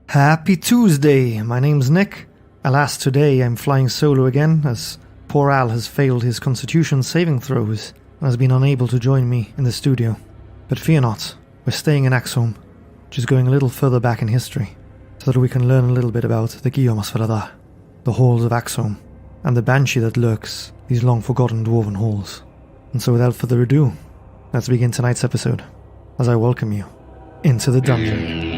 Happy Tuesday, my name's Nick. Alas, today I'm flying solo again, as poor Al has failed his constitution saving throws and has been unable to join me in the studio. But fear not, we're staying in Axeholm, which is going a little further back in history, so that we can learn a little bit about the Kiyoh Mahs Bra'dah, the halls of Axeholm, and the Banshee that lurks these long-forgotten dwarven halls. And so without further ado, let's begin tonight's episode, as I welcome you into the dungeon.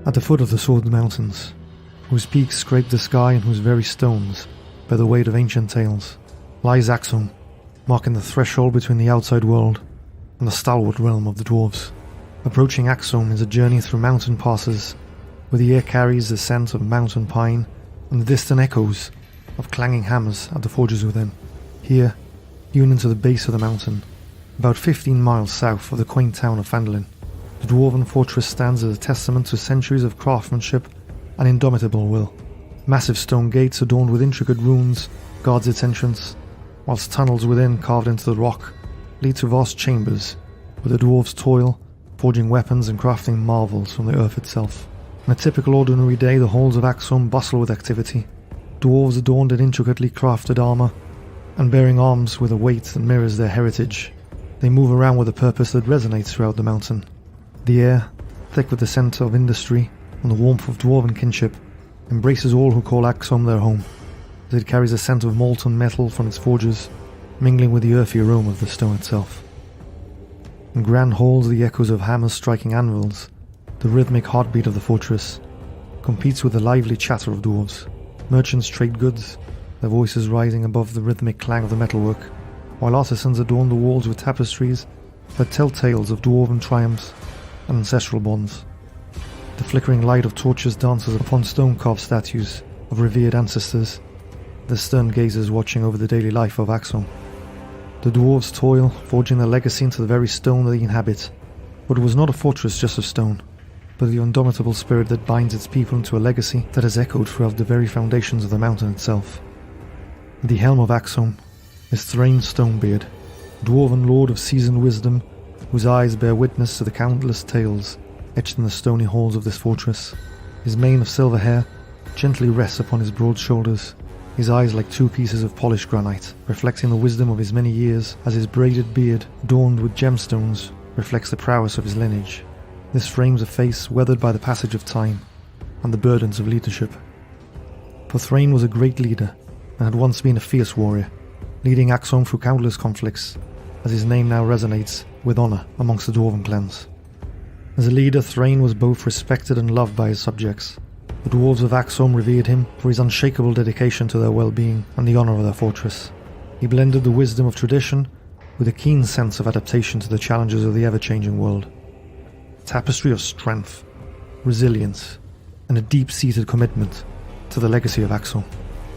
At the foot of the Sword Mountains, whose peaks scrape the sky and whose very stones bear the weight of ancient tales, lies Axeholm, marking the threshold between the outside world and the stalwart realm of the dwarves. Approaching Axeholm is a journey through mountain passes, where the air carries the scent of mountain pine and the distant echoes of clanging hammers at the forges within. Here, hewn into the base of the mountain, about 15 miles south of the quaint town of Phandalin, the dwarven fortress stands as a testament to centuries of craftsmanship and indomitable will. Massive stone gates adorned with intricate runes guards its entrance, whilst tunnels within carved into the rock lead to vast chambers where the dwarves toil, forging weapons and crafting marvels from the earth itself. On a typical ordinary day, the halls of Axeholm bustle with activity. Dwarves adorned in intricately crafted armour and bearing arms with a weight that mirrors their heritage. They move around with a purpose that resonates throughout the mountain. The air, thick with the scent of industry and the warmth of dwarven kinship, embraces all who call Axeholm their home, as it carries a scent of molten metal from its forges, mingling with the earthy aroma of the stone itself. In grand halls, the echoes of hammers striking anvils, the rhythmic heartbeat of the fortress, competes with the lively chatter of dwarves. Merchants trade goods, their voices rising above the rhythmic clang of the metalwork, while artisans adorn the walls with tapestries that tell tales of dwarven triumphs and ancestral bonds. The flickering light of torches dances upon stone-carved statues of revered ancestors, their stern gazers watching over the daily life of Axeholm. The dwarves toil, forging their legacy into the very stone they inhabit, but it was not a fortress just of stone, but the indomitable spirit that binds its people into a legacy that has echoed throughout the very foundations of the mountain itself. At the helm of Axeholm is Thrain Stonebeard, dwarven lord of seasoned wisdom, whose eyes bear witness to the countless tales etched in the stony halls of this fortress. His mane of silver hair gently rests upon his broad shoulders, his eyes like two pieces of polished granite, reflecting the wisdom of his many years, as his braided beard, adorned with gemstones, reflects the prowess of his lineage. This frames a face weathered by the passage of time and the burdens of leadership. For Thrain was a great leader, and had once been a fierce warrior, leading Axeholm through countless conflicts, as his name now resonates with honour amongst the dwarven clans. As a leader, Thrain was both respected and loved by his subjects. The dwarves of Axeholm revered him for his unshakable dedication to their well-being and the honour of their fortress. He blended the wisdom of tradition with a keen sense of adaptation to the challenges of the ever-changing world. A tapestry of strength, resilience, and a deep-seated commitment to the legacy of Axeholm.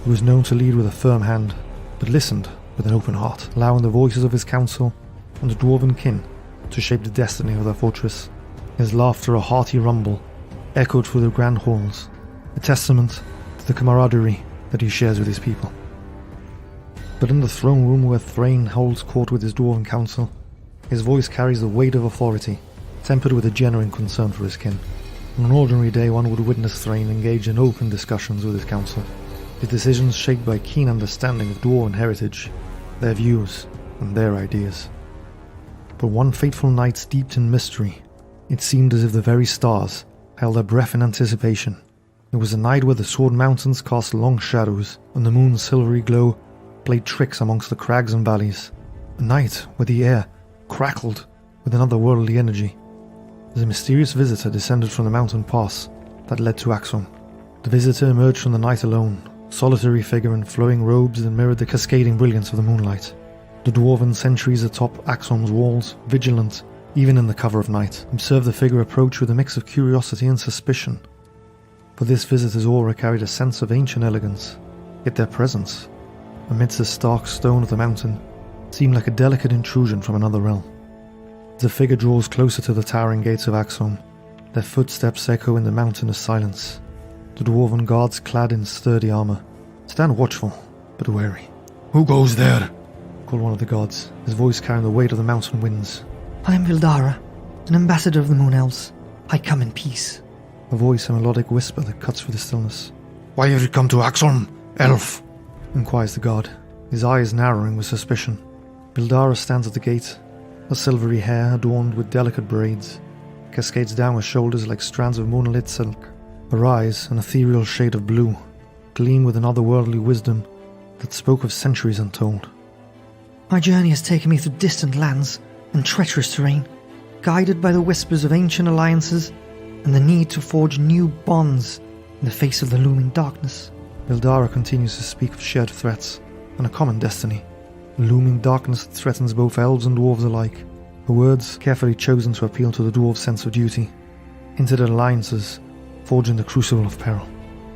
He was known to lead with a firm hand, but listened with an open heart, allowing the voices of his council and the dwarven kin to shape the destiny of their fortress. His laughter, a hearty rumble, echoed through the grand halls, a testament to the camaraderie that he shares with his people. But in the throne room where Thrain holds court with his dwarven council, his voice carries the weight of authority, tempered with a genuine concern for his kin. On an ordinary day, one would witness Thrain engage in open discussions with his council, his decisions shaped by keen understanding of dwarven heritage, their views, and their ideas. But one fateful night steeped in mystery, it seemed as if the very stars held their breath in anticipation. It was a night where the Sword Mountains cast long shadows, and the moon's silvery glow played tricks amongst the crags and valleys. A night where the air crackled with an otherworldly energy, as a mysterious visitor descended from the mountain pass that led to Axeholm. The visitor emerged from the night alone, solitary figure in flowing robes that mirrored the cascading brilliance of the moonlight. The dwarven sentries atop Axeholm's walls, vigilant even in the cover of night, observed the figure approach with a mix of curiosity and suspicion. For this visitor's aura carried a sense of ancient elegance, yet their presence, amidst the stark stone of the mountain, seemed like a delicate intrusion from another realm. As the figure draws closer to the towering gates of Axeholm, their footsteps echo in the mountainous silence. The dwarven guards, clad in sturdy armour, stand watchful, but wary. "Who goes there?" called one of the gods, his voice carrying the weight of the mountain winds. "I am Vildara, an ambassador of the Moon Elves. I come in peace." A voice, a melodic whisper that cuts through the stillness. "Why have you come to Axeholm, elf?" inquires the god, his eyes narrowing with suspicion. Vildara stands at the gate. Her silvery hair, adorned with delicate braids, cascades down her shoulders like strands of moonlit silk. Her eyes, an ethereal shade of blue, gleam with an otherworldly wisdom that spoke of centuries untold. "My journey has taken me through distant lands and treacherous terrain, guided by the whispers of ancient alliances and the need to forge new bonds in the face of the looming darkness." Vildara continues to speak of shared threats and a common destiny. A looming darkness that threatens both elves and dwarves alike. Her words carefully chosen to appeal to the dwarves' sense of duty, into their alliances, forging the crucible of peril.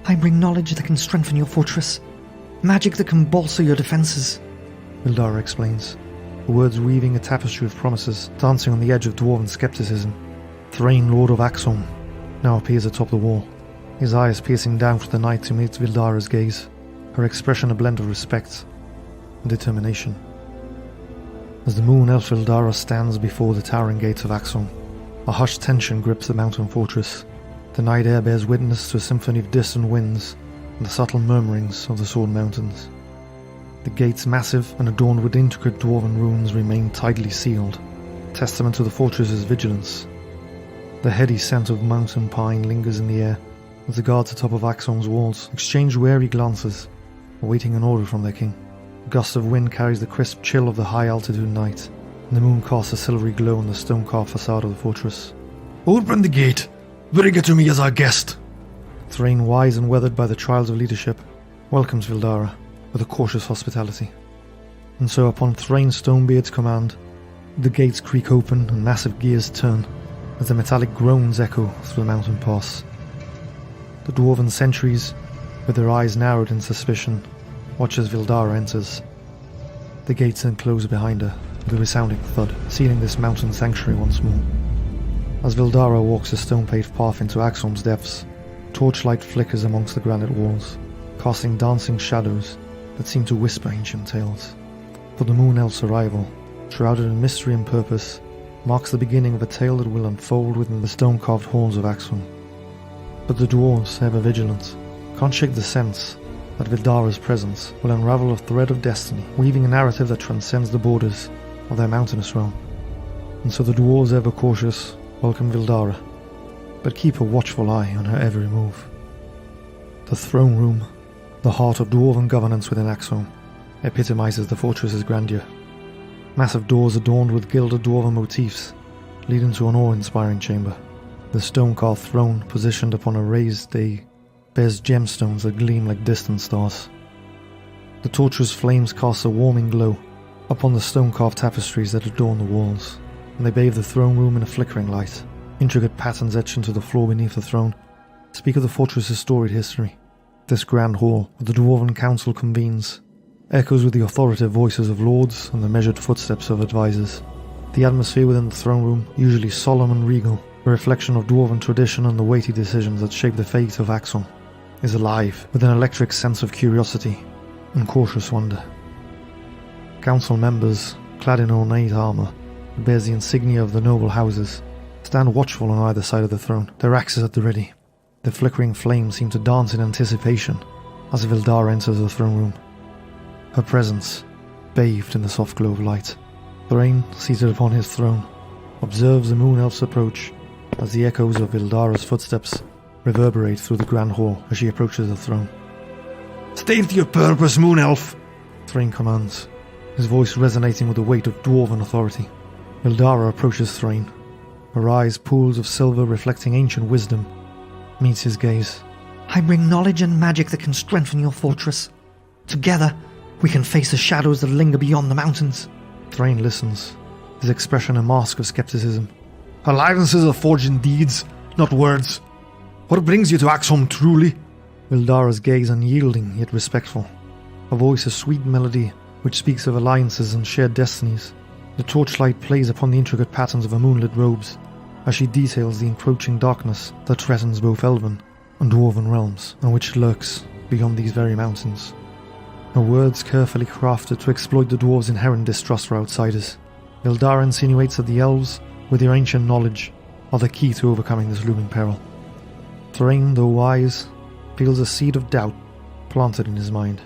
"I bring knowledge that can strengthen your fortress, magic that can bolster your defenses," Vildara explains, her words weaving a tapestry of promises, dancing on the edge of dwarven skepticism. Thrain, Lord of Axeholm, now appears atop the wall, his eyes piercing down through the night to meet Vildara's gaze, her expression a blend of respect and determination. As the moon elf Vildara stands before the towering gates of Axeholm, a hushed tension grips the mountain fortress. The night air bears witness to a symphony of distant winds and the subtle murmurings of the Sword Mountains. The gates, massive and adorned with intricate dwarven runes, remain tightly sealed, testament to the fortress's vigilance. The heady scent of mountain pine lingers in the air as the guards atop of Axeholm's walls exchange wary glances, awaiting an order from their king. A gust of wind carries the crisp chill of the high-altitude night, and the moon casts a silvery glow on the stone-carved facade of the fortress. "Open the gate! Bring it to me as our guest!" Thrain, wise and weathered by the trials of leadership, welcomes Vildara with a cautious hospitality. And so, upon Thrain Stonebeard's command, the gates creak open and massive gears turn as the metallic groans echo through the mountain pass. The dwarven sentries, with their eyes narrowed in suspicion, watch as Vildara enters. The gates then close behind her with a resounding thud, sealing this mountain sanctuary once more. As Vildara walks the stone-paved path into Axeholm's depths, torchlight flickers amongst the granite walls, casting dancing shadows that seem to whisper ancient tales. For the moon elf's arrival, shrouded in mystery and purpose, marks the beginning of a tale that will unfold within the stone-carved halls of Axeholm. But the dwarves, ever vigilant, can't shake the sense that Vildara's presence will unravel a thread of destiny, weaving a narrative that transcends the borders of their mountainous realm. And so the dwarves, ever cautious, welcome Vildara, but keep a watchful eye on her every move. The throne room, the heart of dwarven governance within Axeholm, epitomizes the fortress's grandeur. Massive doors adorned with gilded dwarven motifs lead into an awe-inspiring chamber. The stone-carved throne, positioned upon a raised dais, bears gemstones that gleam like distant stars. The torch's flames cast a warming glow upon the stone-carved tapestries that adorn the walls, and they bathe the throne room in a flickering light. Intricate patterns etched into the floor beneath the throne speak of the fortress's storied history. This grand hall, where the Dwarven Council convenes, echoes with the authoritative voices of lords and the measured footsteps of advisors. The atmosphere within the throne room, usually solemn and regal, a reflection of dwarven tradition and the weighty decisions that shape the fate of Axeholm, is alive with an electric sense of curiosity and cautious wonder. Council members, clad in ornate armour that bears the insignia of the noble houses, stand watchful on either side of the throne, their axes at the ready. The flickering flames seem to dance in anticipation as Vildara enters the throne room, her presence bathed in the soft glow of light. Thrain, seated upon his throne, observes the moon elf's approach as the echoes of Vildara's footsteps reverberate through the grand hall as she approaches the throne. "State your purpose, moon elf!" Thrain commands, his voice resonating with the weight of dwarven authority. Vildara approaches Thrain, her eyes pools of silver reflecting ancient wisdom, meets his gaze. "I bring knowledge and magic that can strengthen your fortress. Together, we can face the shadows that linger beyond the mountains." Thrain listens, his expression a mask of skepticism. Alliances are forged in deeds, not words. What brings you to Axeholm truly? Vildara's gaze unyielding yet respectful. Her voice a sweet melody which speaks of alliances and shared destinies. The torchlight plays upon the intricate patterns of her moonlit robes as she details the encroaching darkness that threatens both elven and dwarven realms, and which lurks beyond these very mountains. Her words carefully crafted to exploit the dwarves' inherent distrust for outsiders. Vildara insinuates that the elves, with their ancient knowledge, are the key to overcoming this looming peril. Thrain, though wise, feels a seed of doubt planted in his mind.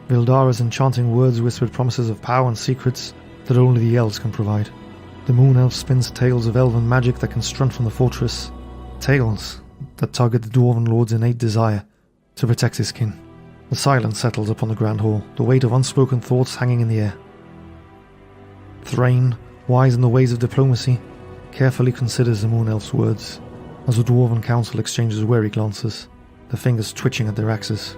Vildara's enchanting words whispered promises of power and secrets that only the elves can provide. The moon elf spins tales of elven magic that can strut from the fortress, tales that target the dwarven lord's innate desire to protect his kin. The silence settles upon the grand hall, the weight of unspoken thoughts hanging in the air. Thrain, wise in the ways of diplomacy, carefully considers the moon elf's words as the dwarven council exchanges wary glances, their fingers twitching at their axes.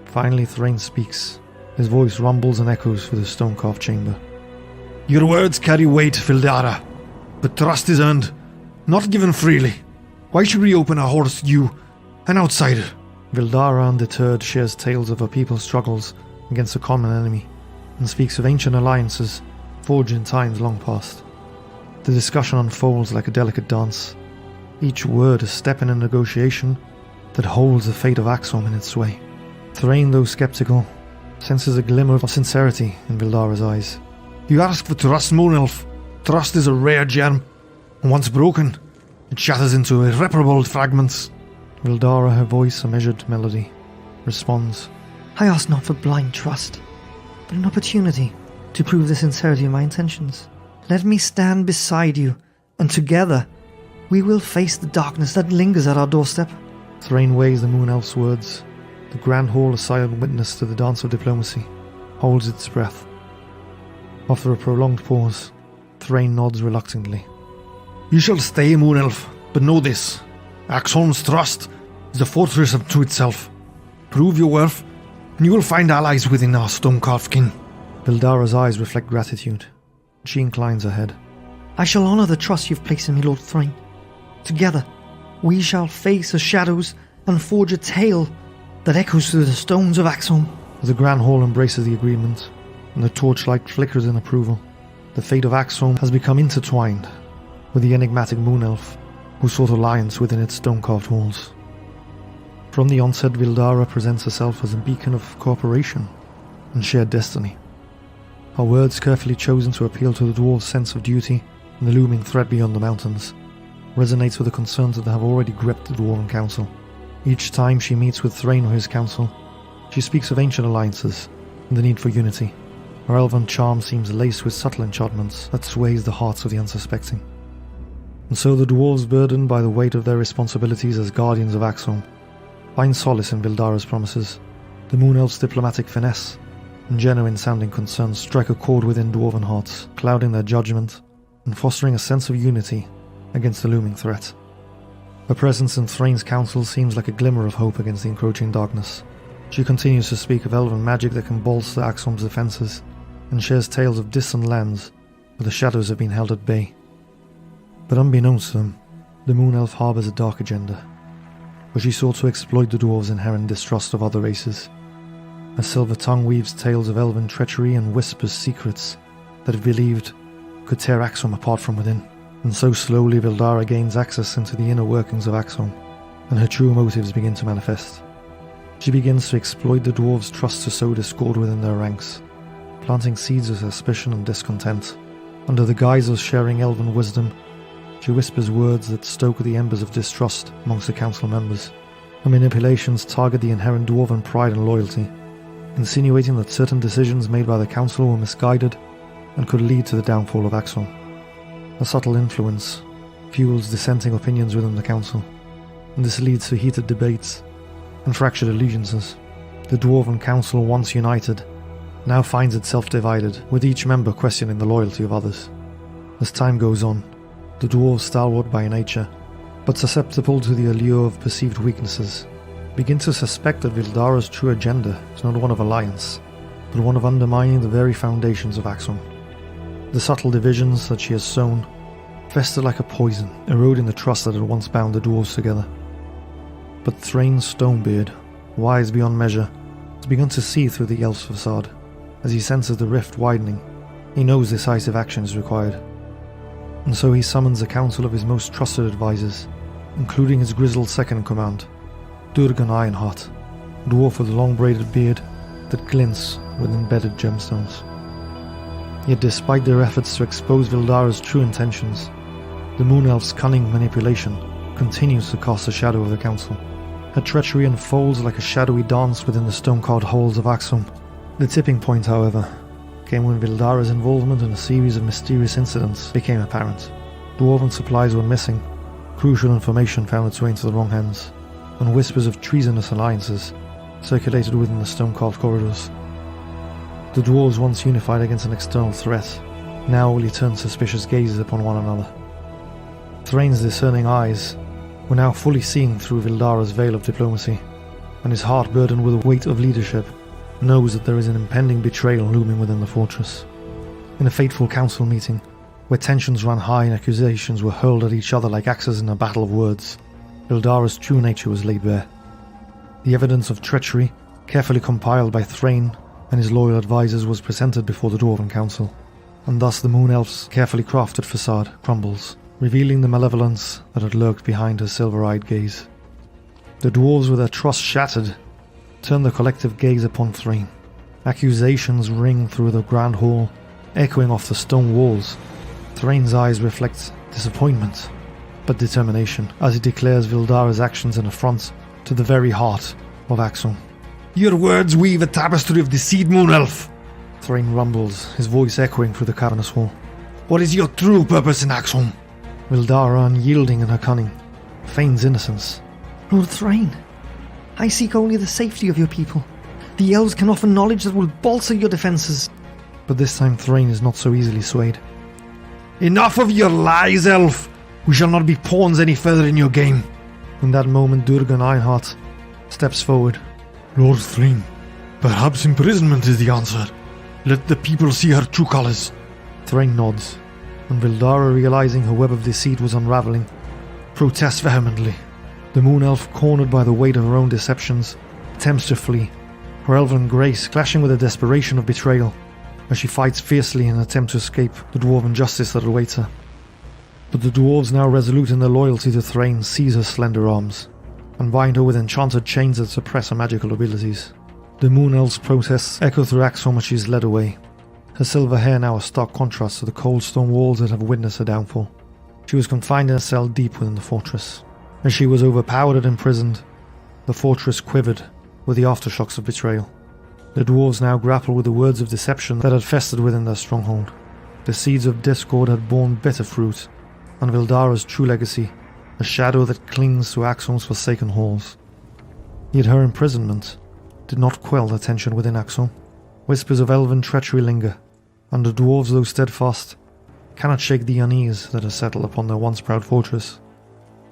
Finally Thrain speaks. His voice rumbles and echoes through the stone-carved chamber. Your words carry weight, Vildara, but trust is earned, not given freely. Why should we open our hearts to you, an outsider? Vildara, undeterred, shares tales of her people's struggles against a common enemy, and speaks of ancient alliances forged in times long past. The discussion unfolds like a delicate dance, each word a step in a negotiation that holds the fate of Axeholm in its sway. Thrain, though skeptical, senses a glimmer of sincerity in Vildara's eyes. You ask for trust, Moon Elf. Trust is a rare gem, and once broken, it shatters into irreparable fragments. Vildara, her voice a measured melody, responds. I ask not for blind trust, but an opportunity to prove the sincerity of my intentions. Let me stand beside you, and together we will face the darkness that lingers at our doorstep. Thrain weighs the moon elf's words. The grand hall, a silent witness to the dance of diplomacy, holds its breath. After a prolonged pause, Thrain nods reluctantly. You shall stay, Moon Elf, but know this. Axeholm's trust is the fortress unto itself. Prove your worth, and you will find allies within our stone-carved kin. Vildara's eyes reflect gratitude. She inclines her head. I shall honour the trust you've placed in me, Lord Thrain. Together, we shall face the shadows and forge a tale that echoes through the stones of Axeholm. As the grand hall embraces the agreement, and the torchlight flickers in approval, the fate of Axeholm has become intertwined with the enigmatic moon elf who sought alliance within its stone-carved halls. From the onset, Vildara presents herself as a beacon of cooperation and shared destiny. Her words, carefully chosen to appeal to the dwarves' sense of duty and the looming threat beyond the mountains, resonates with the concerns that have already gripped the Dwarven Council. Each time she meets with Thrain or his council, she speaks of ancient alliances and the need for unity. Her elven charm seems laced with subtle enchantments that sways the hearts of the unsuspecting. And so the dwarves, burdened by the weight of their responsibilities as guardians of Axeholm, find solace in Vildara's promises. The moon elf's diplomatic finesse and genuine-sounding concerns strike a chord within dwarven hearts, clouding their judgment and fostering a sense of unity against the looming threat. Her presence in Thrain's council seems like a glimmer of hope against the encroaching darkness. She continues to speak of elven magic that can bolster Axeholm's defences, and shares tales of distant lands where the shadows have been held at bay. But unbeknownst to them, the moon elf harbours a dark agenda, where she sought to exploit the dwarves' inherent distrust of other races. Her silver tongue weaves tales of elven treachery and whispers secrets that it believed could tear Axeholm apart from within. And so slowly Vildara gains access into the inner workings of Axeholm, and her true motives begin to manifest. She begins to exploit the dwarves' trust to sow discord within their ranks, planting seeds of suspicion and discontent. Under the guise of sharing elven wisdom, she whispers words that stoke the embers of distrust amongst the council members. Her manipulations target the inherent dwarven pride and loyalty, insinuating that certain decisions made by the council were misguided and could lead to the downfall of Axeholm. A subtle influence fuels dissenting opinions within the council, and this leads to heated debates and fractured allegiances. The Dwarven Council, once united, now finds itself divided, with each member questioning the loyalty of others. As time goes on, the dwarves, stalwart by nature, but susceptible to the allure of perceived weaknesses, begin to suspect that Vildara's true agenda is not one of alliance, but one of undermining the very foundations of Axeholm. The subtle divisions that she has sown fester like a poison, eroding the trust that had once bound the dwarves together. But Thrain's Stonebeard, wise beyond measure, has begun to see through the elf's facade. As he senses the rift widening, he knows decisive action is required. And so he summons a council of his most trusted advisors, including his grizzled second-in-command, Durgan Ironheart, a dwarf with a long braided beard that glints with embedded gemstones. Yet despite their efforts to expose Vildara's true intentions, the Moon Elf's cunning manipulation continues to cast a shadow over the council. Her treachery unfolds like a shadowy dance within the stone-carved halls of Axeholm. The tipping point, however, came when Vildara's involvement in a series of mysterious incidents became apparent. Dwarven supplies were missing, crucial information found its way into the wrong hands, and whispers of treasonous alliances circulated within the stone-carved corridors. The dwarves, once unified against an external threat, now only turned suspicious gazes upon one another. Thrain's discerning eyes were now fully seeing through Vildara's veil of diplomacy, and his heart, burdened with the weight of leadership, knows that there is an impending betrayal looming within the fortress. In a fateful council meeting, where tensions ran high and accusations were hurled at each other like axes in a battle of words, Vildara's true nature was laid bare. The evidence of treachery, carefully compiled by Thrain and his loyal advisors, was presented before the Dwarven Council, and thus the Moon Elf's carefully crafted facade crumbles, revealing the malevolence that had lurked behind her silver-eyed gaze. The dwarves, with their trust shattered, turn their collective gaze upon Thrain. Accusations ring through the grand hall, echoing off the stone walls. Thrain's eyes reflect disappointment, but determination, as he declares Vildara's actions an affront to the very heart of Axeholm. Your words weave a tapestry of deceit, Moon Elf. Thrain rumbles, his voice echoing through the cavernous hall. What is your true purpose in Axeholm? Vildara, unyielding in her cunning, feigns innocence. Lord Thrain, I seek only the safety of your people. The elves can offer knowledge that will bolster your defences. But this time Thrain is not so easily swayed. Enough of your lies, Elf! We shall not be pawns any further in your game. In that moment, Durgan Ironheart steps forward. Lord Thrain, perhaps imprisonment is the answer. Let the people see her true colours. Thrain nods, and Vildara, realizing her web of deceit was unraveling, protests vehemently. The Moon Elf, cornered by the weight of her own deceptions, attempts to flee, her elven grace clashing with the desperation of betrayal, as she fights fiercely in an attempt to escape the dwarven justice that awaits her. But the dwarves, now resolute in their loyalty to Thrain, seize her slender arms and bind her with enchanted chains that suppress her magical abilities. The Moon Elf's protests echo through Axeholm as she is led away, her silver hair now a stark contrast to the cold stone walls that have witnessed her downfall. She was confined in a cell deep within the fortress. As she was overpowered and imprisoned, the fortress quivered with the aftershocks of betrayal. The dwarves now grapple with the words of deception that had festered within their stronghold. The seeds of discord had borne bitter fruit, and Vildara's true legacy, a shadow that clings to Axeholm's forsaken halls. Yet her imprisonment did not quell the tension within Axeholm. Whispers of elven treachery linger, and the dwarves, though steadfast, cannot shake the unease that has settled upon their once proud fortress.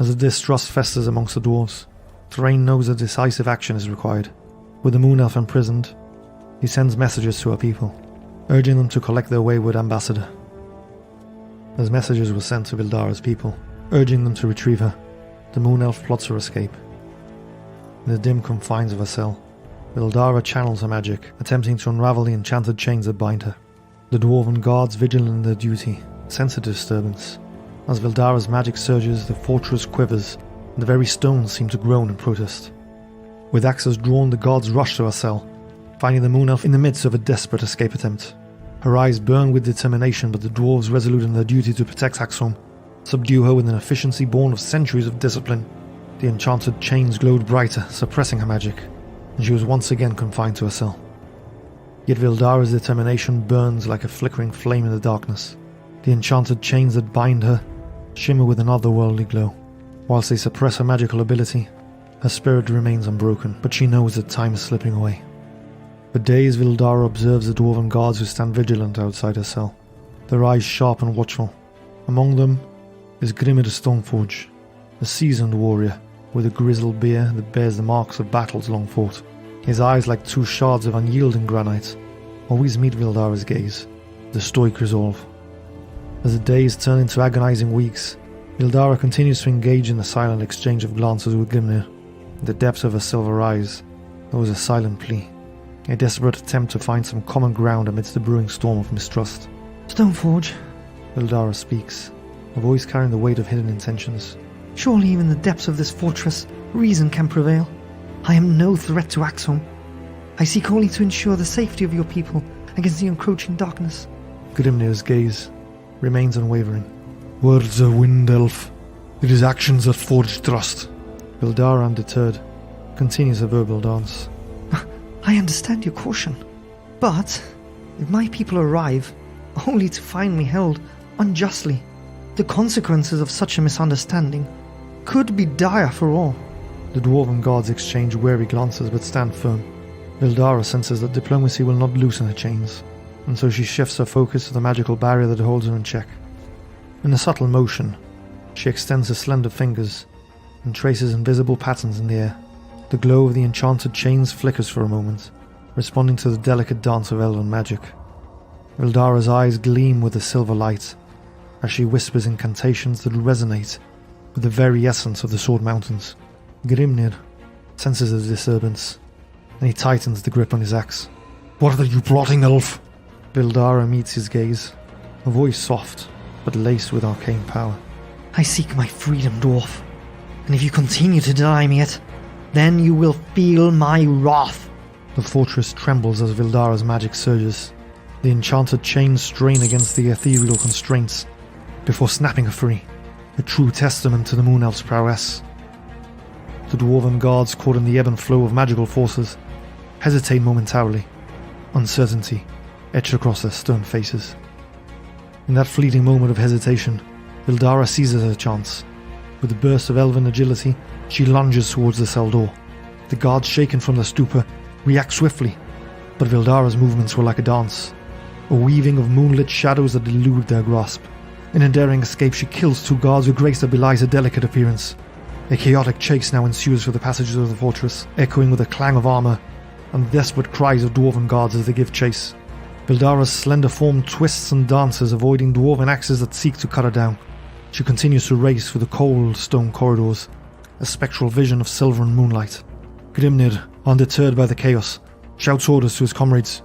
As the distrust festers amongst the dwarves, Thrain knows that decisive action is required. With the Moon Elf imprisoned, he sends messages to her people, urging them to collect their wayward ambassador. As messages were sent to Vildara's people, urging them to retrieve her, the Moon Elf plots her escape. In the dim confines of her cell, Vildara channels her magic, attempting to unravel the enchanted chains that bind her. The dwarven guards, vigilant in their duty, sense a disturbance. As Vildara's magic surges, the fortress quivers, and the very stones seem to groan in protest. With axes drawn, the guards rush to her cell, finding the Moon Elf in the midst of a desperate escape attempt. Her eyes burn with determination, but the dwarves, resolute in their duty to protect Axeholm, subdue her with an efficiency born of centuries of discipline. The enchanted chains glowed brighter, suppressing her magic, and she was once again confined to her cell. Yet Vildara's determination burns like a flickering flame in the darkness. The enchanted chains that bind her shimmer with an otherworldly glow. Whilst they suppress her magical ability, her spirit remains unbroken, but she knows that time is slipping away. For days Vildara observes the dwarven guards who stand vigilant outside her cell, their eyes sharp and watchful. Among them is Grimmer the Stoneforge, a seasoned warrior with a grizzled beard that bears the marks of battles long fought. His eyes, like two shards of unyielding granite, always meet Vildara's gaze, the stoic resolve. As the days turn into agonizing weeks, Ildara continues to engage in a silent exchange of glances with Grimnir. In the depths of her silver eyes, there was a silent plea, a desperate attempt to find some common ground amidst the brewing storm of mistrust. Stoneforge, Ildara speaks, her voice carrying the weight of hidden intentions. surely even in the depths of this fortress, reason can prevail. I am no threat to Axeholm. I seek only to ensure the safety of your people against the encroaching darkness. Grimnir's gaze remains unwavering. Words are wind, elf. It is actions that forge trust. Ildara, undeterred, continues her verbal dance. I understand your caution, but if my people arrive only to find me held unjustly, the consequences of such a misunderstanding could be dire for all. The dwarven guards exchange wary glances but stand firm. Ildara senses that diplomacy will not loosen her chains, and so she shifts her focus to the magical barrier that holds her in check. In a subtle motion, she extends her slender fingers and traces invisible patterns in the air. The glow of the enchanted chains flickers for a moment, responding to the delicate dance of elven magic. Ildara's eyes gleam with a silver light as she whispers incantations that resonate with the very essence of the Sword Mountains. Grimnir senses the disturbance, and he tightens the grip on his axe. What are you plotting, elf? Ildara meets his gaze, a voice soft but laced with arcane power. I seek my freedom, dwarf, and if you continue to deny me it, then you will feel my wrath. The fortress trembles as Ildara's magic surges. The enchanted chains strain against the ethereal constraints before snapping her free, a true testament to the Moon Elf's prowess. The dwarven guards, caught in the ebb and flow of magical forces, hesitate momentarily, uncertainty etched across their stern faces. In that fleeting moment of hesitation, Ildara seizes her chance. With a burst of elven agility, she lunges towards the cell door. The guards, shaken from their stupor, react swiftly, but Ildara's movements were like a dance, a weaving of moonlit shadows that elude their grasp. In a daring escape, she kills two guards with grace that belies her delicate appearance. A chaotic chase now ensues through the passages of the fortress, echoing with a clang of armour and desperate cries of dwarven guards as they give chase. Ildara's slender form twists and dances, avoiding dwarven axes that seek to cut her down. She continues to race through the cold stone corridors, a spectral vision of silver and moonlight. Grimnir, undeterred by the chaos, shouts orders to his comrades.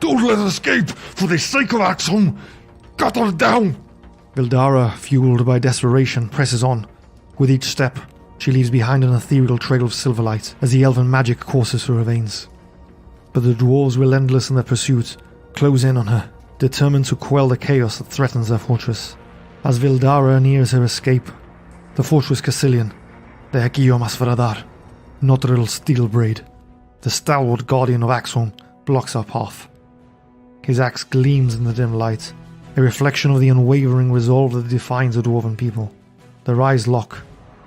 Don't let her escape, for the sake of Axeholm! Cut her down! Ildara, fueled by desperation, presses on. With each step, she leaves behind an ethereal trail of silver light as the elven magic courses through her veins. But the dwarves, relentless in their pursuit, close in on her, determined to quell the chaos that threatens their fortress. As Ildara nears her escape, the fortress Castellan, the Kiyoh Mahs Bra'dah, Notril Steelbraid, the stalwart guardian of Axeholm, blocks our path. His axe gleams in the dim light, a reflection of the unwavering resolve that defines the dwarven people. Their eyes lock,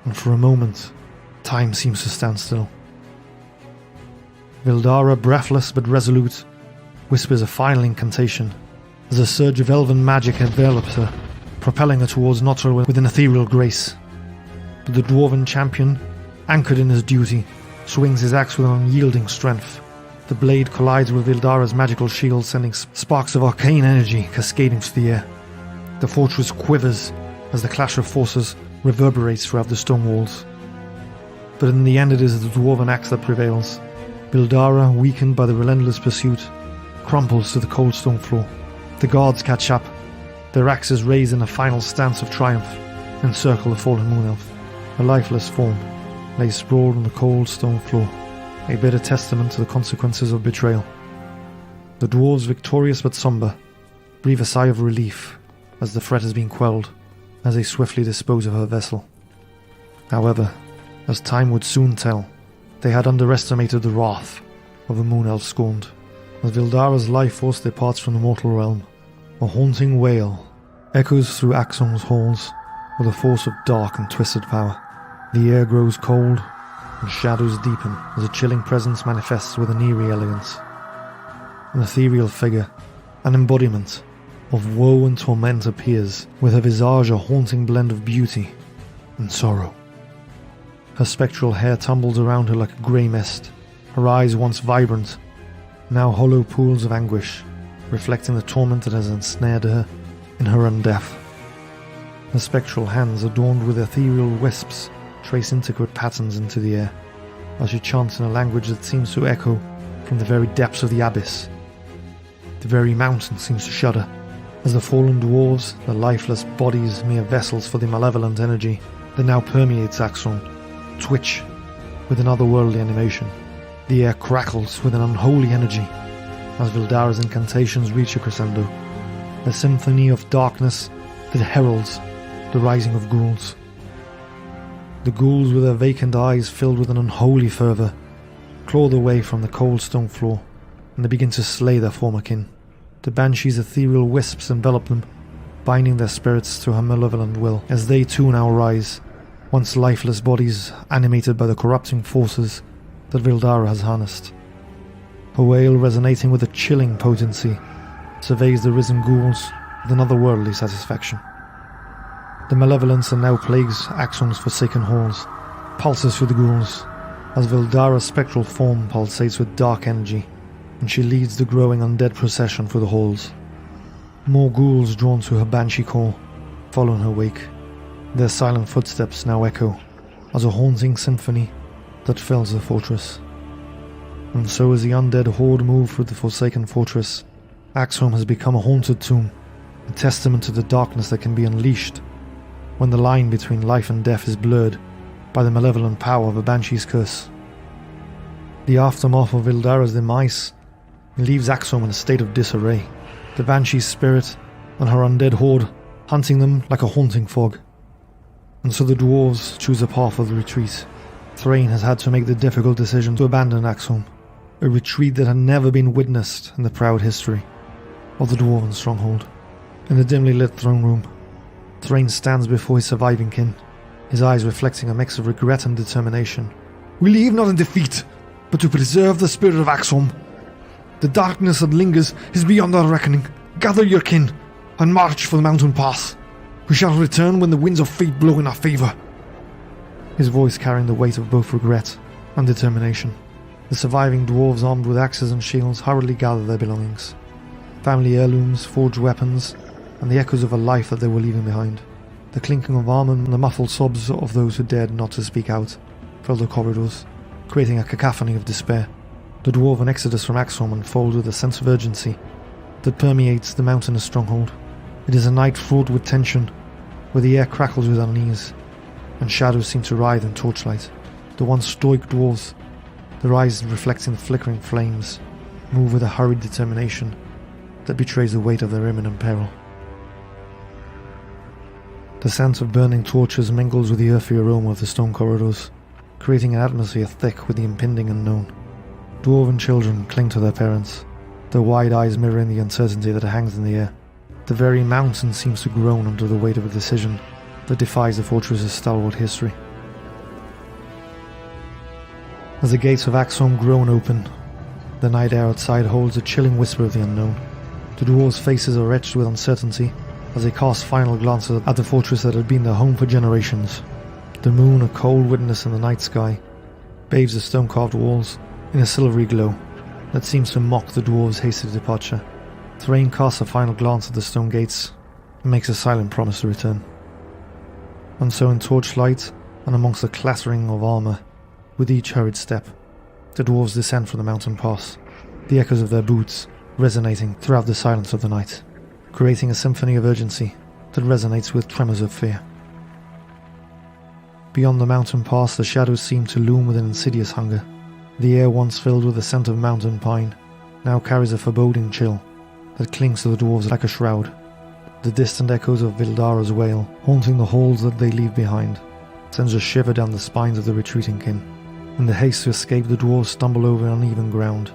and for a moment, time seems to stand still. Ildara, breathless but resolute, whispers a final incantation as a surge of elven magic envelops her, propelling her towards Notril with an ethereal grace. But the dwarven champion, anchored in his duty, swings his axe with unyielding strength. The blade collides with Ildara's magical shield, sending sparks of arcane energy cascading through the air. The fortress quivers as the clash of forces reverberates throughout the stone walls. But in the end, it is the dwarven axe that prevails. Ildara, weakened by the relentless pursuit, crumples to the cold stone floor. The guards catch up, their axes raised in a final stance of triumph, encircle the fallen moon elf. Her lifeless form lays sprawled on the cold stone floor, a bitter testament to the consequences of betrayal. The dwarves, victorious but somber, breathe a sigh of relief as the threat has been quelled, as they swiftly dispose of her vessel. However, as time would soon tell, they had underestimated the wrath of the moon elf scorned. As Ildara's life force departs from the mortal realm, a haunting wail echoes through Axeholm's halls with a force of dark and twisted power. The air grows cold, and shadows deepen as a chilling presence manifests with an eerie elegance. An ethereal figure, an embodiment of woe and torment, appears, with her visage a haunting blend of beauty and sorrow. Her spectral hair tumbles around her like a grey mist, her eyes once vibrant, now hollow pools of anguish, reflecting the torment that has ensnared her in her own death. Her spectral hands, adorned with ethereal wisps, trace intricate patterns into the air, as she chants in a language that seems to echo from the very depths of the abyss. The very mountain seems to shudder, as the fallen dwarves, their lifeless bodies mere vessels for the malevolent energy that now permeates Axeholm, twitch with an otherworldly animation. The air crackles with an unholy energy as Vildara's incantations reach a crescendo, a symphony of darkness that heralds the rising of ghouls. The ghouls, with their vacant eyes filled with an unholy fervour, claw their way from the cold stone floor, and they begin to slay their former kin. The Banshee's ethereal wisps envelop them, binding their spirits to her malevolent will, as they too now rise, once lifeless bodies animated by the corrupting forces that Vildara has harnessed. Her wail, resonating with a chilling potency, surveys the risen ghouls with an otherworldly satisfaction. The malevolence that now plagues Axeholm's forsaken halls pulses through the ghouls, as Vildara's spectral form pulsates with dark energy, and she leads the growing undead procession through the halls. More ghouls, drawn to her banshee call, follow in her wake. Their silent footsteps now echo as a haunting symphony that fills the fortress. And so as the undead horde move through the forsaken fortress, Axeholm has become a haunted tomb, a testament to the darkness that can be unleashed when the line between life and death is blurred by the malevolent power of a banshee's curse. The aftermath of Vildara's demise leaves Axeholm in a state of disarray, the banshee's spirit and her undead horde hunting them like a haunting fog. And so the dwarves choose a path of retreat. Thrain has had to make the difficult decision to abandon Axeholm, a retreat that had never been witnessed in the proud history of the dwarven stronghold. In the dimly lit throne room, Thrain stands before his surviving kin, his eyes reflecting a mix of regret and determination. We leave not in defeat, but to preserve the spirit of Axeholm. The darkness that lingers is beyond our reckoning. Gather your kin and march for the mountain pass. We shall return when the winds of fate blow in our favour. His voice carrying the weight of both regret and determination. The surviving dwarves, armed with axes and shields, hurriedly gather their belongings. Family heirlooms, forged weapons, and the echoes of a life that they were leaving behind. The clinking of armour and the muffled sobs of those who dared not to speak out fill the corridors, creating a cacophony of despair. The dwarven exodus from Axeholm unfolds with a sense of urgency that permeates the mountainous stronghold. It is a night fraught with tension, where the air crackles with unease, and shadows seem to writhe in torchlight. The once stoic dwarves, their eyes reflecting the flickering flames, move with a hurried determination that betrays the weight of their imminent peril. The scent of burning torches mingles with the earthy aroma of the stone corridors, creating an atmosphere thick with the impending unknown. Dwarven children cling to their parents, their wide eyes mirroring the uncertainty that hangs in the air. The very mountain seems to groan under the weight of a decision that defies the fortress's stalwart history. As the gates of Axeholm groan open, the night air outside holds a chilling whisper of the unknown. The dwarves' faces are etched with uncertainty as they cast final glances at the fortress that had been their home for generations. The moon, a cold witness in the night sky, bathes the stone-carved walls in a silvery glow that seems to mock the dwarves' hasty departure. Thrain casts a final glance at the stone gates and makes a silent promise to return. And so in torchlight and amongst the clattering of armour, with each hurried step, the dwarves descend from the mountain pass, the echoes of their boots resonating throughout the silence of the night, creating a symphony of urgency that resonates with tremors of fear. Beyond the mountain pass, the shadows seem to loom with an insidious hunger. The air, once filled with the scent of mountain pine, now carries a foreboding chill that clings to the dwarves like a shroud. The distant echoes of Vildara's wail, haunting the halls that they leave behind, sends a shiver down the spines of the retreating kin. In the haste to escape, the dwarves stumble over uneven ground,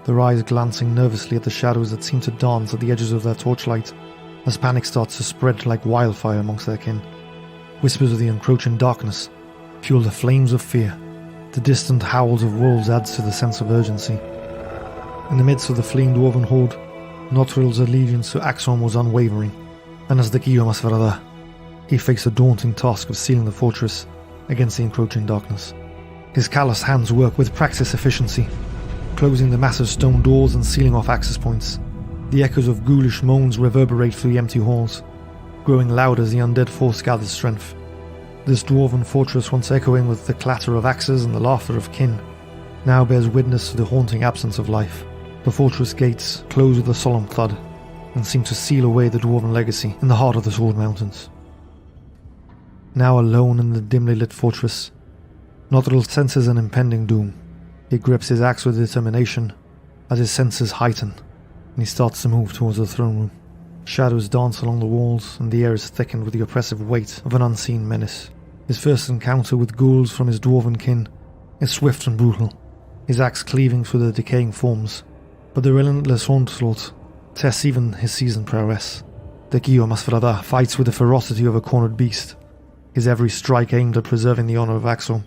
their eyes glancing nervously at the shadows that seem to dance at the edges of their torchlight, as panic starts to spread like wildfire amongst their kin. Whispers of the encroaching darkness fuel the flames of fear. The distant howls of wolves adds to the sense of urgency. In the midst of the fleeing dwarven horde, Nothrill's allegiance to Axeholm was unwavering, and as the Kiyoh Mahs Bra'dah, he faced the daunting task of sealing the fortress against the encroaching darkness. His calloused hands work with practiced efficiency, closing the massive stone doors and sealing off access points. The echoes of ghoulish moans reverberate through the empty halls, growing loud as the undead force gathers strength. This dwarven fortress, once echoing with the clatter of axes and the laughter of kin, now bears witness to the haunting absence of life. The fortress gates close with a solemn thud and seem to seal away the dwarven legacy in the heart of the Sword Mountains. Now alone in the dimly lit fortress, Nothril senses an impending doom. He grips his axe with determination as his senses heighten, and he starts to move towards the throne room. Shadows dance along the walls, and the air is thickened with the oppressive weight of an unseen menace. His first encounter with ghouls from his dwarven kin is swift and brutal, his axe cleaving through the decaying forms, but the relentless onslaught tests even his seasoned prowess. The Kiyoh Mahs Bra'dah fights with the ferocity of a cornered beast, his every strike aimed at preserving the honour of Axeholm.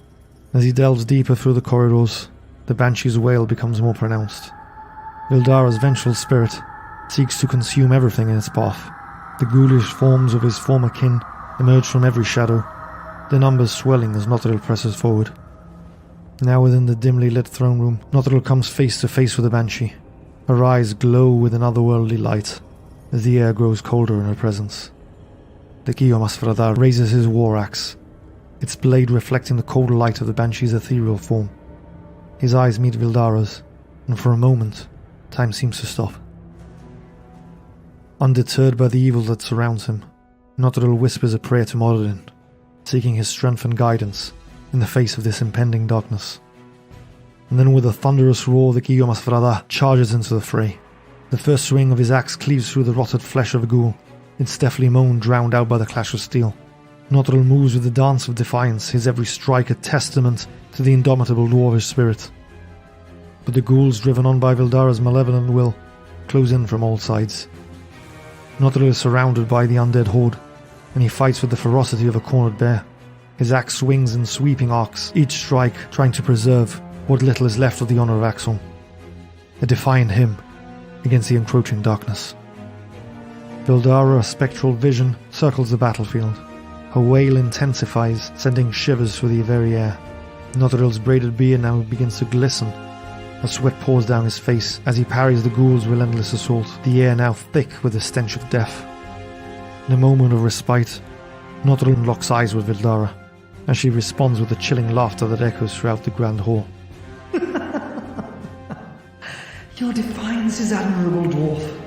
As he delves deeper through the corridors, the Banshee's wail becomes more pronounced. Vildara's vengeful spirit seeks to consume everything in its path. The ghoulish forms of his former kin emerge from every shadow, their numbers swelling as Nothril presses forward. Now within the dimly lit throne room, Nothril comes face to face with the Banshee. Her eyes glow with an otherworldly light as the air grows colder in her presence. The Kiyoh Mahs Bra'dah raises his war axe, its blade reflecting the cold light of the Banshee's ethereal form. His eyes meet Vildara's, and for a moment, time seems to stop. Undeterred by the evil that surrounds him, Nothril whispers a prayer to Moradin, seeking his strength and guidance in the face of this impending darkness. And then with a thunderous roar, the Kiyoh Mahs Bra'dah charges into the fray. The first swing of his axe cleaves through the rotted flesh of a ghoul, its deathly moan drowned out by the clash of steel. Nothril moves with the dance of defiance, his every strike a testament to the indomitable dwarvish spirit. But the ghouls, driven on by Vildara's malevolent will, close in from all sides. Nothril is surrounded by the undead horde, and he fights with the ferocity of a cornered bear. His axe swings in sweeping arcs, each strike trying to preserve what little is left of the honour of Axeholm. A defiant hymn against the encroaching darkness. Vildara, a spectral vision, circles the battlefield. Her wail intensifies, sending shivers through the very air. Nothril's braided beard now begins to glisten. A sweat pours down his face as he parries the ghoul's relentless assault, the air now thick with the stench of death. In a moment of respite, Nothril locks eyes with Vildara, as she responds with a chilling laughter that echoes throughout the grand hall. Your defiance is admirable, dwarf.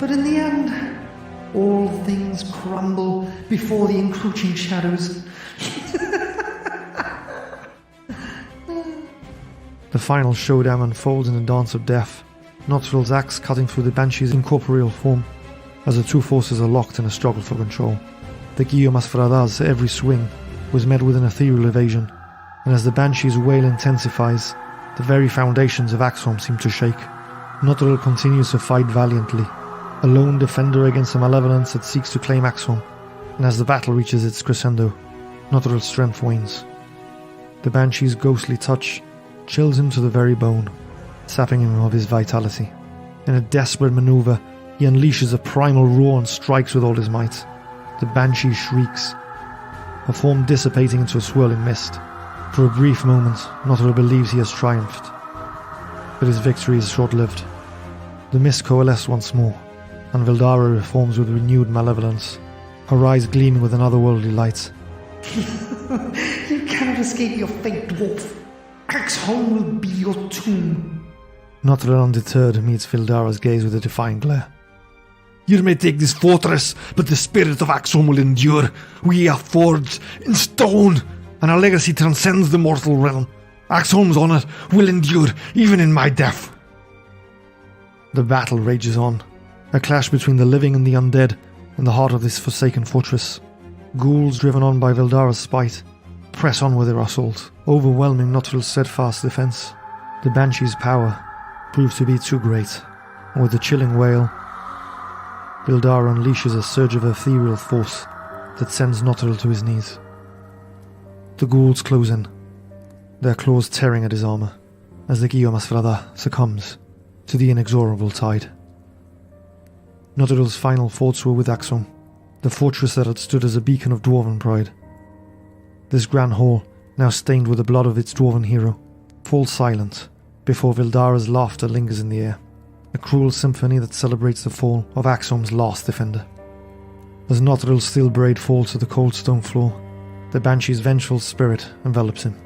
But in the end, all things crumble before the encroaching shadows. The final showdown unfolds in a dance of death, Nothril's axe cutting through the Banshee's incorporeal form, as the two forces are locked in a struggle for control. The Kiyoh Mahs Bra'dah's every swing was met with an ethereal evasion, and as the Banshee's wail intensifies, the very foundations of Axeholm seem to shake. Nothril continues to fight valiantly, a lone defender against a malevolence that seeks to claim Axeholm, and as the battle reaches its crescendo, Nothril's strength wanes. The Banshee's ghostly touch chills him to the very bone, sapping him of his vitality. In a desperate maneuver, he unleashes a primal roar and strikes with all his might. The Banshee shrieks, her form dissipating into a swirling mist. For a brief moment, Nothril believes he has triumphed, but his victory is short-lived. The mist coalesces once more, and Vildara reforms with renewed malevolence, her eyes gleaming with an otherworldly light. You cannot escape your fate, dwarf. Axeholm will be your tomb. Nothril, undeterred, meets Vildara's gaze with a defiant glare. You may take this fortress, but the spirit of Axeholm will endure. We are forged in stone, and our legacy transcends the mortal realm. Axeholm's honour will endure, even in my death. The battle rages on, a clash between the living and the undead in the heart of this forsaken fortress. Ghouls, driven on by Vildara's spite, press on with their assault, overwhelming Nothril's steadfast defence. The Banshee's power proves to be too great, and with a chilling wail, Vildara unleashes a surge of ethereal force that sends Nothril to his knees. The ghouls close in, their claws tearing at his armour, as the Kiyoh Mahs Bra'dah succumbs to the inexorable tide. Nothril's final thoughts were with Axeholm, the fortress that had stood as a beacon of dwarven pride. This grand hall, now stained with the blood of its dwarven hero, falls silent before Vildara's laughter lingers in the air, a cruel symphony that celebrates the fall of Axeholm's last defender. As Nothril's steel braid falls to the cold stone floor, the Banshee's vengeful spirit envelops him.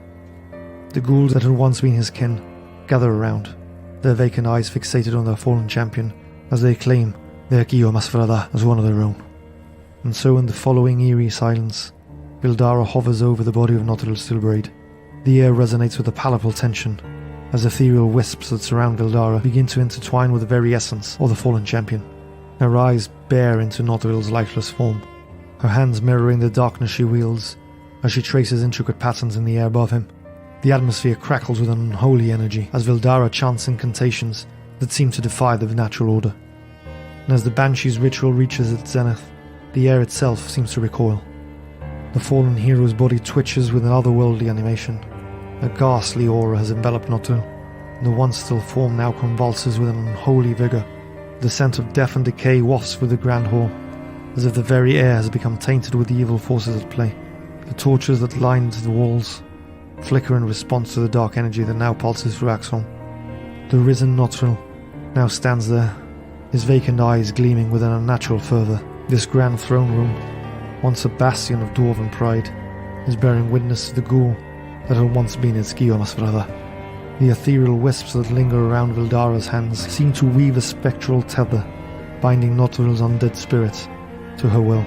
The ghouls that had once been his kin gather around, their vacant eyes fixated on their fallen champion as they claim their Kiyoh Mahs Bra'dah as one of their own. And so in the following eerie silence, Vildara hovers over the body of Nothril's steel braid. The air resonates with a palpable tension as ethereal wisps that surround Vildara begin to intertwine with the very essence of the fallen champion. Her eyes bare into Nothril's lifeless form, her hands mirroring the darkness she wields as she traces intricate patterns in the air above him. The atmosphere crackles with an unholy energy as Vildara chants incantations that seem to defy the natural order. And as the Banshee's ritual reaches its zenith, the air itself seems to recoil. The fallen hero's body twitches with an otherworldly animation. A ghastly aura has enveloped Nothril, and the once still form now convulses with an unholy vigour. The scent of death and decay wafts through the grand hall, as if the very air has become tainted with the evil forces at play. The torches that lined the walls flicker in response to the dark energy that now pulses through Axeholm. The risen Nothril now stands there, his vacant eyes gleaming with an unnatural fervour. This grand throne room, once a bastion of dwarven pride, is bearing witness to the ghoul that had once been its Kiyoh Mahs Bra'dah. The ethereal wisps that linger around Vildara's hands seem to weave a spectral tether, binding Nothril's undead spirit to her will.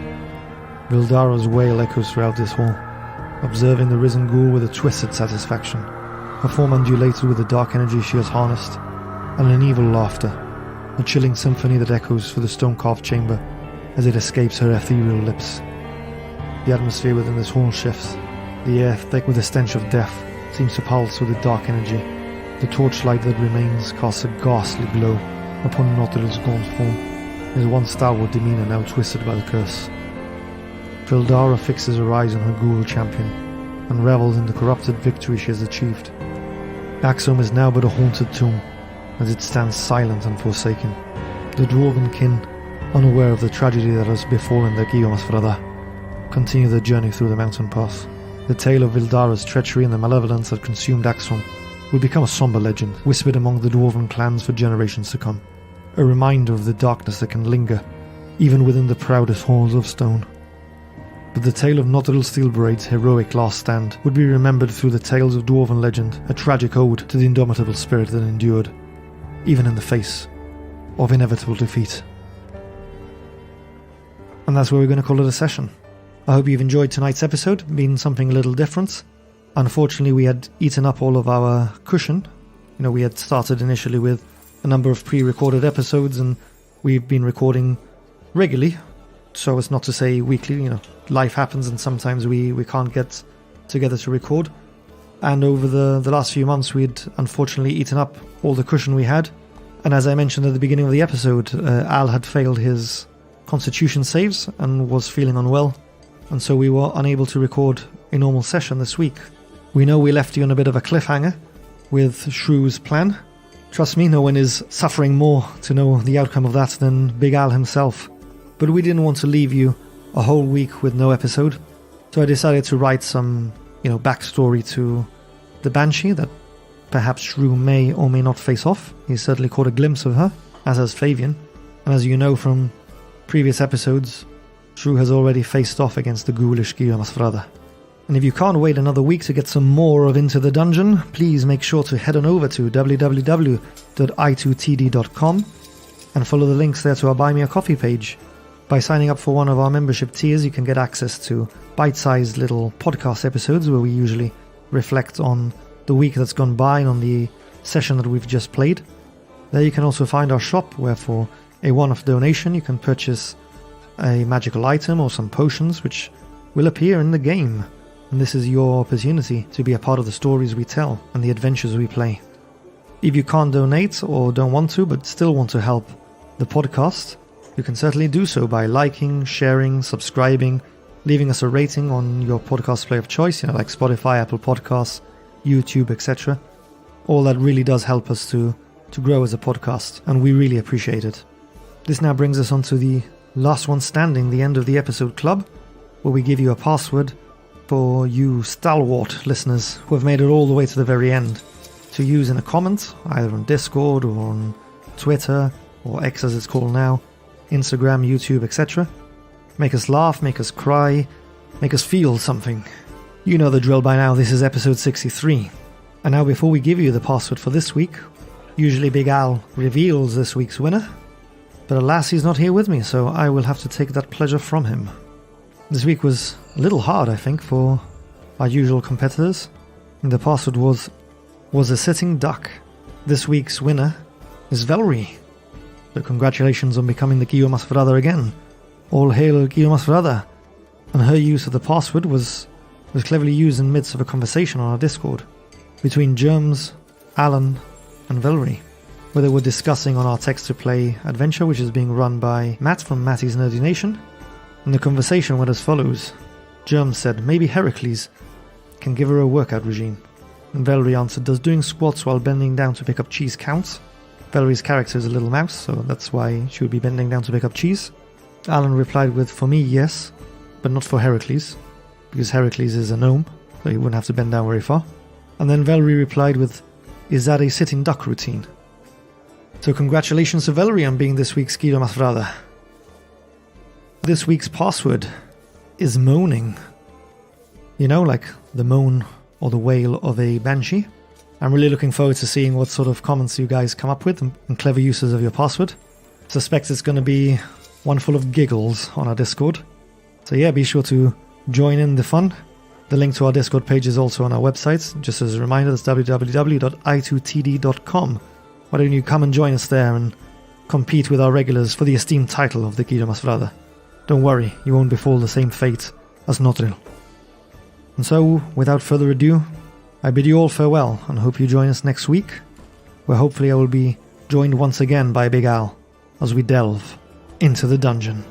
Vildara's wail echoes throughout this hall, observing the risen ghoul with a twisted satisfaction, her form undulated with the dark energy she has harnessed, and an evil laughter, a chilling symphony that echoes through the stone-carved chamber as it escapes her ethereal lips. The atmosphere within this hall shifts, the air thick with the stench of death seems to pulse with the dark energy. The torchlight that remains casts a ghastly glow upon Nothril's gaunt form, his once stalwart demeanour now twisted by the curse. Vildara fixes her eyes on her ghoul champion, and revels in the corrupted victory she has achieved. Axeholm is now but a haunted tomb, as it stands silent and forsaken. The dwarven kin, unaware of the tragedy that has befallen their Kiyoh Mahs Bra'dah, continue their journey through the mountain pass. The tale of Vildara's treachery and the malevolence that consumed Axeholm will become a somber legend, whispered among the dwarven clans for generations to come. A reminder of the darkness that can linger, even within the proudest halls of stone. But the tale of Nothril Steelbraid's heroic last stand would be remembered through the tales of dwarven legend, a tragic ode to the indomitable spirit that endured, even in the face of inevitable defeat. And that's where we're going to call it a session. I hope you've enjoyed tonight's episode, being something a little different. Unfortunately, we had eaten up all of our cushion. We had started initially with a number of pre-recorded episodes, and we've been recording regularly, so as not to say weekly. Life happens, and sometimes we can't get together to record. And over the last few months, we'd unfortunately eaten up all the cushion we had. And as I mentioned at the beginning of the episode, Al had failed his constitution saves and was feeling unwell, and so we were unable to record a normal session this week. We know we left you on a bit of a cliffhanger with Shrew's plan. Trust me, no one is suffering more to know the outcome of that than Big Al himself. But we didn't want to leave you a whole week with no episode, so I decided to write some, backstory to the Banshee that perhaps Shrew may or may not face off. He's certainly caught a glimpse of her, as has Fabian. And as you know from previous episodes, Shrew has already faced off against the ghoulish Kiyoh Mahs Bra'dah. And if you can't wait another week to get some more of Into the Dungeon, please make sure to head on over to www.i2td.com and follow the links there to our Buy Me a Coffee page. By signing up for one of our membership tiers, you can get access to bite-sized little podcast episodes where we usually reflect on the week that's gone by and on the session that we've just played. There you can also find our shop, where for a one-off donation you can purchase a magical item or some potions which will appear in the game. And this is your opportunity to be a part of the stories we tell and the adventures we play. If you can't donate or don't want to but still want to help the podcast, you can certainly do so by liking, sharing, subscribing, leaving us a rating on your podcast player of choice, like Spotify, Apple Podcasts, YouTube, etc. All that really does help us to grow as a podcast, and we really appreciate it. This now brings us on to the last one standing, the end of the episode club, where we give you a password for you stalwart listeners who have made it all the way to the very end to use in a comment, either on Discord or on Twitter, or X as it's called now, Instagram, YouTube, etc. Make us laugh, make us cry, make us feel something. You know the drill by now, this is episode 63. And now before we give you the password for this week, usually Big Al reveals this week's winner. But alas, he's not here with me, so I will have to take that pleasure from him. This week was a little hard, I think, for our usual competitors. And the password was a sitting duck. This week's winner is Valerie. So congratulations on becoming the Kiyoh Mahs Bra'dah again. All hail Kiyoh Mahs Bra'dah. And her use of the password was cleverly used in the midst of a conversation on our Discord between Germs, Alan, and Valerie, where they were discussing on our text-to-play adventure, which is being run by Matt from Matty's Nerdy Nation. And the conversation went as follows. Germs said, maybe Heracles can give her a workout regime. And Valerie answered, does doing squats while bending down to pick up cheese count? Valerie's character is a little mouse, so that's why she would be bending down to pick up cheese. Alan replied with, for me, yes, but not for Heracles, because Heracles is a gnome, so he wouldn't have to bend down very far. And then Valerie replied with, is that a sitting duck routine? So congratulations to Valerie on being this week's Kiyoh Mahs Bra'dah. This week's password is moaning. You know, like the moan or the wail of a banshee. I'm really looking forward to seeing what sort of comments you guys come up with and clever uses of your password. Suspect it's going to be one full of giggles on our Discord. So yeah, be sure to join in the fun. The link to our Discord page is also on our website. Just as a reminder, that's www.i2td.com. Why don't you come and join us there and compete with our regulars for the esteemed title of the Kiyoh Mahs Bra'dah. Don't worry, you won't befall the same fate as Notril. And so, without further ado, I bid you all farewell and hope you join us next week, where hopefully I will be joined once again by Big Al as we delve into the dungeon.